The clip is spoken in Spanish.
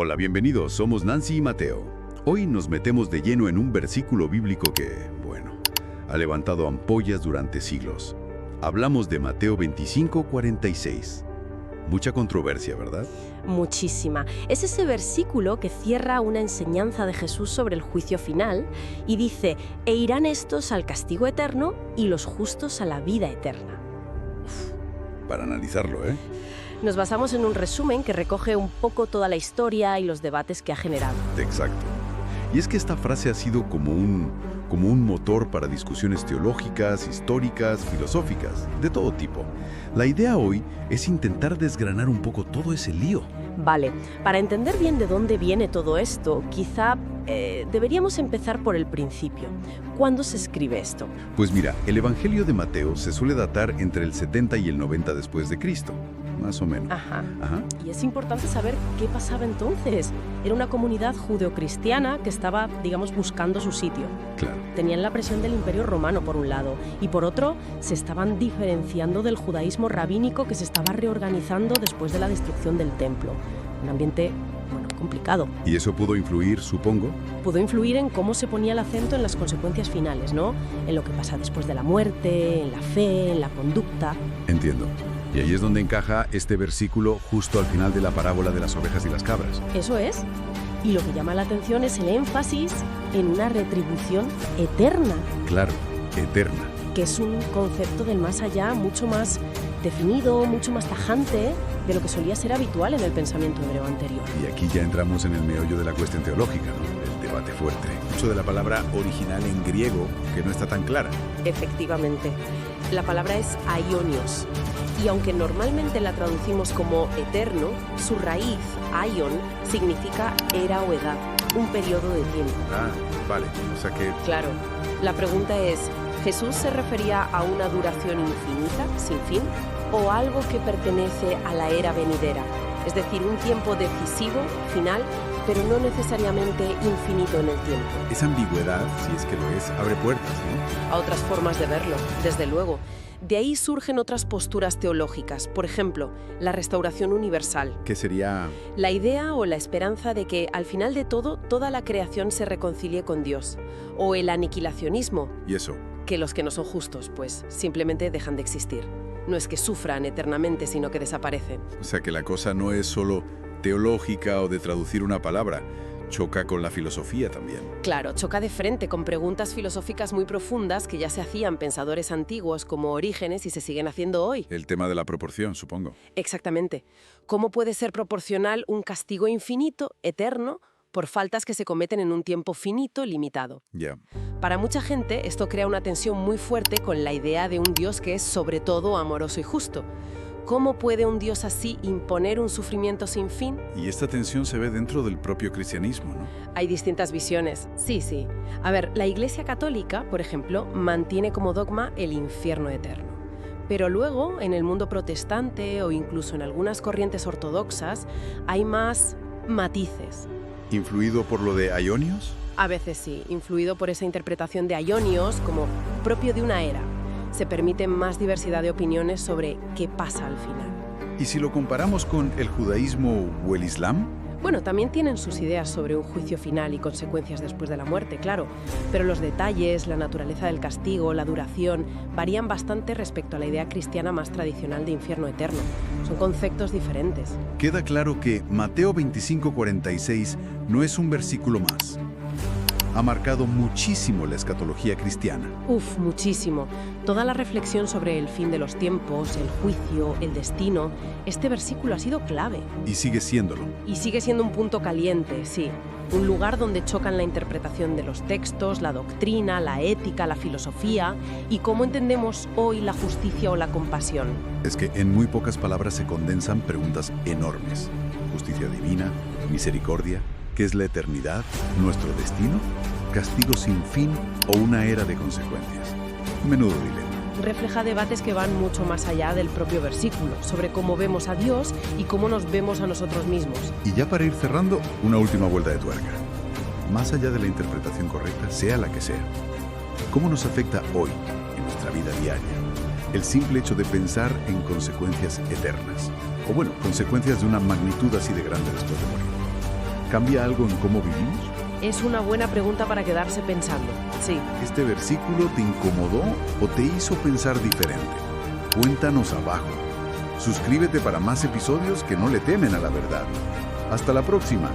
Hola, bienvenidos, somos Nancy y Mateo. Hoy nos metemos de lleno en un versículo bíblico que, bueno, ha levantado ampollas durante siglos. Hablamos de Mateo 25:46. Mucha controversia, ¿verdad? Muchísima. Es ese versículo que cierra una enseñanza de Jesús sobre el juicio final y dice: «E irán estos al castigo eterno y los justos a la vida eterna». Para analizarlo, ¿eh? Nos basamos en un resumen que recoge un poco toda la historia y los debates que ha generado. Exacto. Y es que esta frase ha sido como un motor para discusiones teológicas, históricas, filosóficas, de todo tipo. La idea hoy es intentar desgranar un poco todo ese lío. Vale, para entender bien de dónde viene todo esto, quizá deberíamos empezar por el principio. ¿Cuándo se escribe esto? Pues mira, el Evangelio de Mateo se suele datar entre el 70 y el 90 después de Cristo, más o menos. Ajá. Ajá. Y es importante saber qué pasaba entonces. Era una comunidad judeocristiana que estaba, digamos, buscando su sitio. Claro. Tenían la presión del Imperio Romano por un lado y por otro se estaban diferenciando del judaísmo rabínico que se estaba reorganizando después de la destrucción del templo. Un ambiente, complicado. ¿Y eso pudo influir, supongo? Pudo influir en cómo se ponía el acento en las consecuencias finales, ¿no? En lo que pasa después de la muerte, en la fe, en la conducta. Entiendo. Y ahí es donde encaja este versículo justo al final de la parábola de las ovejas y las cabras. Eso es. Y lo que llama la atención es el énfasis en una retribución eterna. Claro, eterna. Que es un concepto del más allá mucho más definido, mucho más tajante de lo que solía ser habitual en el pensamiento hebreo anterior. Y aquí ya entramos en el meollo de la cuestión teológica, ¿no? El debate fuerte. Uso de la palabra original en griego que no está tan clara. Efectivamente. La palabra es aionios. Y aunque normalmente la traducimos como eterno, su raíz, aion, significa era o edad, un periodo de tiempo. Ah, vale. O sea que... Claro. La pregunta es, ¿Jesús se refería a una duración infinita, sin fin, o algo que pertenece a la era venidera? Es decir, un tiempo decisivo, final, pero no necesariamente infinito en el tiempo. Esa ambigüedad, si es que lo es, abre puertas, ¿no? A otras formas de verlo, desde luego. De ahí surgen otras posturas teológicas, por ejemplo, la restauración universal. ¿Qué sería? La idea o la esperanza de que, al final de todo, toda la creación se reconcilie con Dios. O el aniquilacionismo. ¿Y eso? Que los que no son justos, pues, simplemente dejan de existir. No es que sufran eternamente, sino que desaparecen. O sea que la cosa no es solo teológica o de traducir una palabra. Choca con la filosofía también. Claro, choca de frente con preguntas filosóficas muy profundas que ya se hacían pensadores antiguos como Orígenes y se siguen haciendo hoy. El tema de la proporción, supongo. Exactamente. ¿Cómo puede ser proporcional un castigo infinito, eterno, por faltas que se cometen en un tiempo finito, limitado? Ya. Para mucha gente, esto crea una tensión muy fuerte con la idea de un Dios que es sobre todo amoroso y justo. ¿Cómo puede un Dios así imponer un sufrimiento sin fin? Y esta tensión se ve dentro del propio cristianismo, ¿no? Hay distintas visiones, sí. A ver, la Iglesia Católica, por ejemplo, mantiene como dogma el infierno eterno. Pero luego, en el mundo protestante o incluso en algunas corrientes ortodoxas, hay más matices. ¿Influido por lo de aionios? A veces sí, influido por esa interpretación de aionios como propio de una era. Se permite más diversidad de opiniones sobre qué pasa al final. ¿Y si lo comparamos con el judaísmo o el islam? Bueno, también tienen sus ideas sobre un juicio final y consecuencias después de la muerte, claro. Pero los detalles, la naturaleza del castigo, la duración, varían bastante respecto a la idea cristiana más tradicional de infierno eterno. Son conceptos diferentes. Queda claro que Mateo 25:46 no es un versículo más. Ha marcado muchísimo la escatología cristiana. Muchísimo. Toda la reflexión sobre el fin de los tiempos, el juicio, el destino, este versículo ha sido clave. Y sigue siéndolo. Y sigue siendo un punto caliente, sí. Un lugar donde chocan la interpretación de los textos, la doctrina, la ética, la filosofía y cómo entendemos hoy la justicia o la compasión. Es que en muy pocas palabras se condensan preguntas enormes. Justicia divina, misericordia, ¿qué es la eternidad? ¿Nuestro destino? ¿Castigo sin fin o una era de consecuencias? Menudo dilema. Refleja debates que van mucho más allá del propio versículo, sobre cómo vemos a Dios y cómo nos vemos a nosotros mismos. Y ya para ir cerrando, una última vuelta de tuerca. Más allá de la interpretación correcta, sea la que sea, ¿cómo nos afecta hoy, en nuestra vida diaria, el simple hecho de pensar en consecuencias eternas? O bueno, consecuencias de una magnitud así de grande después de morir. ¿Cambia algo en cómo vivimos? Es una buena pregunta para quedarse pensando, sí. ¿Este versículo te incomodó o te hizo pensar diferente? Cuéntanos abajo. Suscríbete para más episodios que no le temen a la verdad. Hasta la próxima.